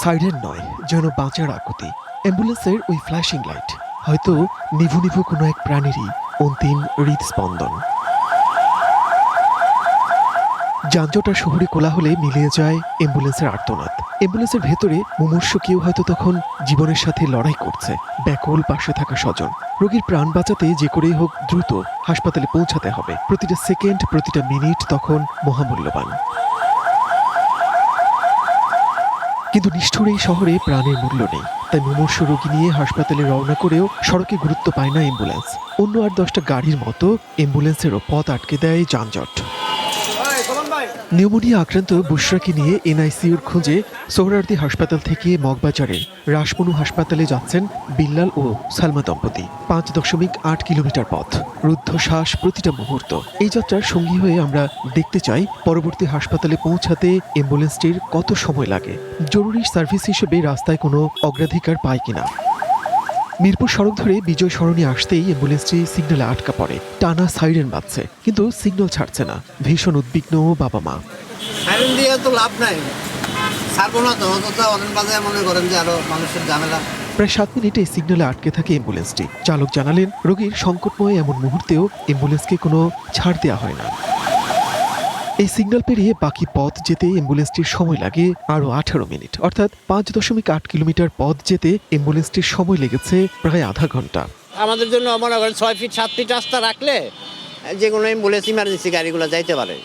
Siren নয়, যেন বাঁচার আকুতি। অ্যাম্বুলেন্সের ওই ফ্ল্যাশিং লাইট হয়তো নিভু নিভু কোনো এক প্রাণীরই অন্তিম হৃদস্পন্দন। যানজট আর শহুরে কোলাহলে মিলিয়ে যায় অ্যাম্বুলেন্সের আর্তনাদ। অ্যাম্বুলেন্সের ভেতরে মুমূর্ষ কেউ হয়তো তখন জীবনের সাথে লড়াই করছে, ব্যাকুল পাশে থাকা স্বজন। রোগীর প্রাণ বাঁচাতে যে করেই হোক দ্রুত হাসপাতালে পৌঁছাতে হবে। প্রতিটা সেকেন্ড, প্রতিটা মিনিট তখন মহামূল্যবান। কিন্তু নিষ্ঠুর এই শহরে প্রাণের মূল্য নেই, তাই মুমূর্ষ রোগী নিয়ে হাসপাতালে রওনা করেও সড়কে গুরুত্ব পায় না অ্যাম্বুলেন্স। অন্য ৮-১০টা গাড়ির মতো অ্যাম্বুলেন্সেরও পথ আটকে দেয় যানজট। নিউমোনিয়া আক্রান্ত বুশরাকে নিয়ে এনআইসিউর খোঁজে সোহরাওয়ার্দী হাসপাতাল থেকে মগবাজারের রাসমনু হাসপাতালে যাচ্ছেন বিল্লাল ও সালমা দম্পতি। ৫.৮ কিলোমিটার পথ, রুদ্ধশ্বাস প্রতিটা মুহূর্ত। এই যাত্রার সঙ্গী হয়ে আমরা দেখতে চাই পরবর্তী হাসপাতালে পৌঁছাতে অ্যাম্বুলেন্সটির কত সময় লাগে, জরুরি সার্ভিস হিসেবে রাস্তায় কোনো অগ্রাধিকার পায় কিনা। মিরপুর সড়ক ধরে বিজয় সরণি আসতেই অ্যাম্বুলেন্সটি সিগন্যালে আটকা পড়ে। টানা সাইরেন বাজছে, কিন্তু সিগন্যাল ছাড়ছে না। ভীষণ উদ্বিগ্ন বাবা মা। সাইরেন দিয়ে তো লাভ নাই, ছাড়বো না তো, অনেক বাজারে মনে করেন যে আরো মানুষের ঝামেলা। প্রায় ৭ মিনিটে সিগন্যালে আটকে থাকে অ্যাম্বুলেন্সটি। চালক জানালেন, রোগীর সংকটময় এমন মুহূর্তেও অ্যাম্বুলেন্সকে কোনো ছাড় দেওয়া হয় না। এই সিগন্যাল পেরিয়ে বাকি পথ যেতে অ্যাম্বুলেন্সটির সময় লাগে আরও ১৮ মিনিট, অর্থাৎ ৫.৮ কিলোমিটার পথ যেতে অ্যাম্বুলেন্সটির সময় লেগেছে প্রায় আধা ঘন্টা। আমাদের জন্য মনে করেন ৬ ফিট ৭ ফিট রাস্তা রাখলে যে কোনো অ্যাম্বুলেন্স ইমার্জেন্সি গাড়িগুলো যাইতে পারে।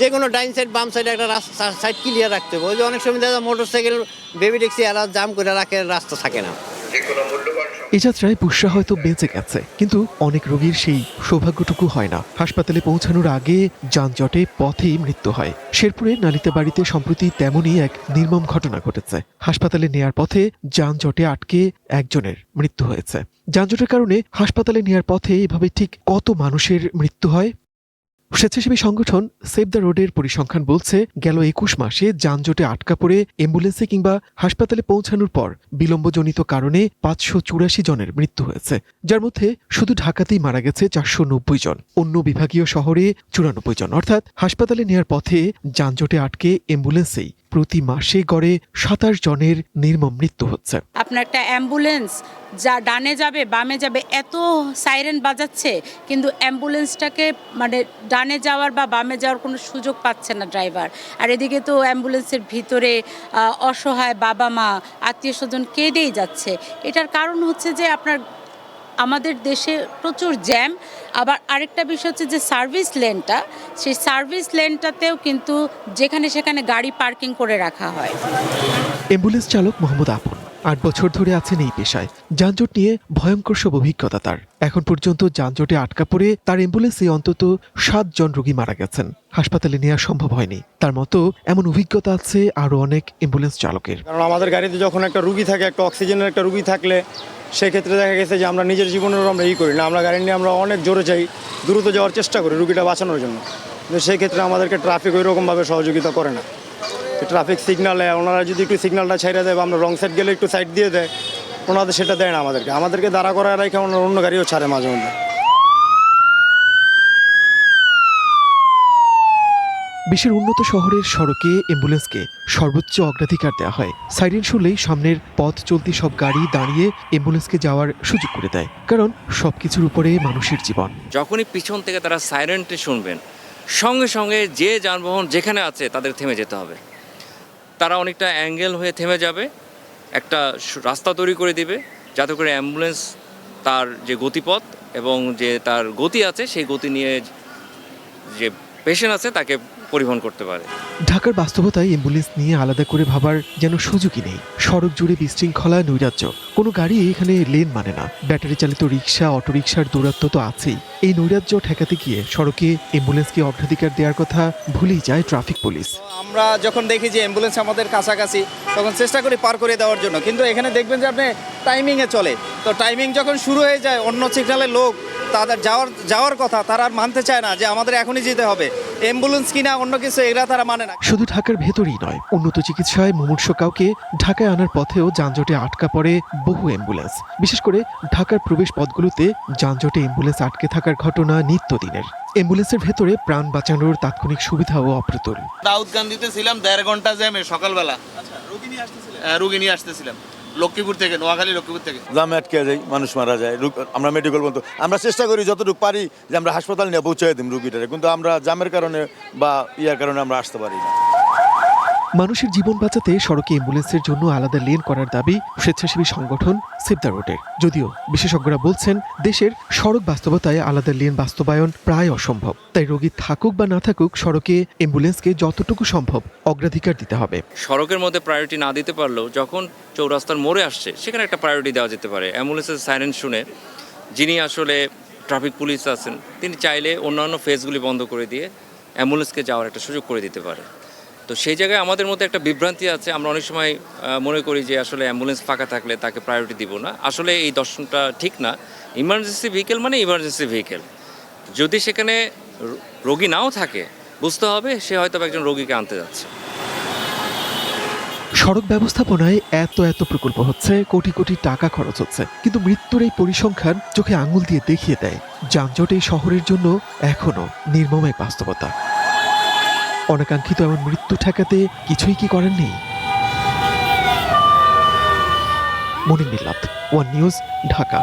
যে কোনো ডাইন সাইড বাম সাইডে একটা রাস্তা সাইড ক্লিয়ার রাখতে হবে। ওই যে অনেক সময় দেখা মোটর সাইকেল বেবি ট্যাক্সি এরা জাম করে রাখে, রাস্তা থাকে না। এই যাত্রায় বুশরা হয়তো বেঁচে গেছে, কিন্তু অনেক রোগীর সেই সৌভাগ্যটুকু হয় না। হাসপাতালে পৌঁছানোর আগে যানজটে পথেই মৃত্যু হয়। শেরপুরের নালিতাবাড়িতে সম্প্রতি তেমনই এক নির্মম ঘটনা ঘটেছে। হাসপাতালে নেয়ার পথে যানজটে আটকে একজনের মৃত্যু হয়েছে। যানজটের কারণে হাসপাতালে নেয়ার পথে এভাবে ঠিক কত মানুষের মৃত্যু হয়? স্বেচ্ছাসেবী সংগঠন সেভ দ্য রোডের পরিসংখ্যান বলছে, গেল ২১ মাসে যানজটে আটকা পড়ে অ্যাম্বুলেন্সে কিংবা হাসপাতালে পৌঁছানোর পর বিলম্বজনিত কারণে ৫৮৪ জনের মৃত্যু হয়েছে, যার মধ্যে শুধু ঢাকাতেই মারা গেছে ৪৯০ জন, অন্য বিভাগীয় শহরে ৯৪ জন। অর্থাৎ হাসপাতালে নেয়ার পথে যানজটে আটকে অ্যাম্বুলেন্সেই প্রতি মাসে গড়ে ২৭ জনের নির্মম মৃত্যু হচ্ছে। আপনার একটা অ্যাম্বুলেন্স যা ডানে যাবে বামে যাবে, এত সাইরেন বাজাচ্ছে, কিন্তু অ্যাম্বুলেন্সটাকে মানে ডানে যাওয়ার বা বামে যাওয়ার কোনো সুযোগ পাচ্ছে না ড্রাইভার। আর এদিকে তো অ্যাম্বুলেন্সের ভিতরে অসহায় বাবা মা, আত্মীয় স্বজন কেঁদেই যাচ্ছে। এটার কারণ হচ্ছে যে আপনার আমাদের দেশে প্রচুর জ্যাম। আবার আরেকটা বিষয় হচ্ছে যে সার্ভিস লেনটা, সেই সার্ভিস লেনটাতেও কিন্তু যেখানে সেখানে গাড়ি পার্কিং করে রাখা হয়। অ্যাম্বুলেন্স চালক মোহাম্মদ আপন ৮ বছর ধরে আছেন এই পেশায়। যানজট নিয়ে ভয়ঙ্কর সব অভিজ্ঞতা তার। এখন পর্যন্ত যানজটে আটকা পড়ে তার অ্যাম্বুলেন্সে অন্তত ৭ জন রোগী মারা গেছেন। হাসপাতালে নেওয়া সম্ভব হয়নি। তার মতো এমন অভিজ্ঞতা আছে আরও অনেক অ্যাম্বুলেন্স চালকের। কারণ আমাদের গাড়িতে যখন একটা রুগী থাকে, একটা অক্সিজেনের একটা রুগী থাকলে সেক্ষেত্রে দেখা গেছে যে আমরা নিজের জীবনেরও আমরা করি না, আমরা গাড়ি নিয়ে আমরা অনেক জোরে যাই, দ্রুত যাওয়ার চেষ্টা করি রুগীটা বাঁচানোর জন্য। কিন্তু সেই ক্ষেত্রে আমাদেরকে ট্রাফিক ওই রকমভাবে সহযোগিতা করে না। ট্রাফিক সিগনালে ওনারা যদি একটু সিগন্যালটা ছেড়ে দেয় বা আমরা রং সাইড গেলে একটু সাইড দিয়ে দেয়, ওনাদের সেটা দেয় না আমাদেরকে দাঁড়া করা রেখে অন্য গাড়িও ছাড়ে মাঝে মধ্যে। বিশ্বের উন্নত শহরের সড়কে অ্যাম্বুলেন্সকে সর্বোচ্চ অগ্রাধিকার দেওয়া হয়। সাইরেন শুনলেই সামনের পথ চলতি সব গাড়ি দাঁড়িয়ে অ্যাম্বুলেন্সকে যাওয়ার সুযোগ করে দেয়, কারণ সবকিছুর উপরে মানুষের জীবন। যখনই পিছন থেকে তারা সাইরেনটি শুনবেন, সঙ্গে সঙ্গে যে যানবাহন যেখানে আছে তাদের থেমে যেতে হবে। তারা অনেকটা অ্যাঙ্গেল হয়ে থেমে যাবে, একটা রাস্তা তৈরি করে দিবে যাতে করে অ্যাম্বুলেন্স তার যে গতিপথ এবং যে তার গতি আছে সেই গতি নিয়ে যে পেশেন্ট আছে তাকে পরিবহন করতে পারে। ঢাকার বাস্তবতায় অ্যাম্বুলেন্স নিয়ে আলাদা করে ভাবার যেন সুযোগই নেই। সড়ক জুড়ে বিশৃঙ্খলা, নৈরাজ্য। কোনো গাড়ি এখানে লেন মানে না। ব্যাটারি চালিত রিক্সা, অটোরিকশার দৌরাত্ম্য তো আছেই। এই নৈরাজ্য ঠেকাতে গিয়ে সড়কে অ্যাম্বুলেন্সকে অগ্রাধিকার দেওয়ার কথা ভুলেই যায় ট্রাফিক পুলিশ। আমরা যখন দেখি যে অ্যাম্বুলেন্স আমাদের কাছাকাছি, তখন চেষ্টা করি পার করে দেওয়ার জন্য, কিন্তু এখানে দেখবেন যে আপনি টাইমিংয়ে চলে। তো টাইমিং যখন শুরু হয়ে যায়, অন্য সিগন্যালের লোক তাদের যাওয়ার কথা তারা আর মানতে চায় না যে আমাদের এখনই যেতে হবে। অ্যাম্বুলেন্স কিনা অন্য কিছু এরা তারা মানে না। শুধু ঢাকার ভেতরেই নয়, উন্নত চিকিৎসায় মুমূর্ষ কাউকে ঢাকায় আনার পথেও যানজটে আটকা পড়ে বহু অ্যাম্বুলেন্স। বিশেষ করে ঢাকার প্রবেশ পথগুলোতে যানজটে অ্যাম্বুলেন্স আটকে থাকার ঘটনা নিত্যদিনের। অ্যাম্বুলেন্সের ভেতরে প্রাণ বাঁচানোর তাৎক্ষণিক সুবিধাও অপ্রতুল। দাউদকান্দিতে ছিলাম ১.৫ ঘন্টা জ্যামে সকালবেলা। রুগী নিয়ে আসতেছিলাম লক্ষ্মীপুর থেকে, নোয়াখালী লক্ষ্মীপুর থেকে। জামে আটকে যাই, মানুষ মারা যায়, আমরা মেডিকেল পর্যন্ত আমরা চেষ্টা করি যতটুকু পারি যে আমরা হাসপাতাল নিয়ে পৌঁছে দিই রুগীটারে, কিন্তু আমরা জামের কারণে বা ইয়ার কারণে আমরা আসতে পারি না। মানুষের জীবন বাঁচাতে সড়কে অ্যাম্বুলেন্সের জন্য আলাদা লেন করার দাবি স্বেচ্ছাসেবী সংগঠন সেভ দ্য রোডের। যদিও বিশেষজ্ঞরা বলছেন দেশের সড়ক বাস্তবতায় আলাদা লেন বাস্তবায়ন প্রায় অসম্ভব। তাই রোগী থাকুক বা না থাকুক, সড়কে অ্যাম্বুলেন্সকে যতটুকু সম্ভব অগ্রাধিকার দিতে হবে। সড়কের মধ্যে প্রায়োরিটি না দিতে পারলেও যখন চৌরাস্তার মোড়ে আসছে সেখানে একটা প্রায়োরিটি দেওয়া যেতে পারে। অ্যাম্বুলেন্সের সাইরেন শুনে যিনি আসলে ট্রাফিক পুলিশ আছেন তিনি চাইলে অন্যান্য ফেজগুলি বন্ধ করে দিয়ে অ্যাম্বুলেন্সকে যাওয়ার একটা সুযোগ করে দিতে পারে। তো সেই জায়গায় আমাদের মধ্যে একটা বিভ্রান্তি আছে। আমরা অনেক সময় মনে করি যে আসলে অ্যাম্বুলেন্স ফাঁকা থাকলে তাকে প্রায়োরিটি দিব না। আসলে এই দর্শনটা ঠিক না। ইমার্জেন্সি ভেহিকেল মানে ইমার্জেন্সি ভেহিকেল। যদি সেখানে রোগী নাও থাকে বুঝতে হবে সে হয়তো একজন রোগীকে আনতে যাচ্ছে। সড়ক ব্যবস্থাপনায় এত প্রকল্প হচ্ছে, কোটি কোটি টাকা খরচ হচ্ছে, কিন্তু মৃত্যুর এই পরিসংখ্যান চোখে আঙুল দিয়ে দেখিয়ে দেয় যানজট এই শহরের জন্য এখনো নির্মম এক বাস্তবতা। অনাকাঙ্ক্ষিত এমন মৃত্যু ঠেকাতে কিছুই কি করেন নেই? মনির মিল্লাত, ওয়ান নিউজ, ঢাকা।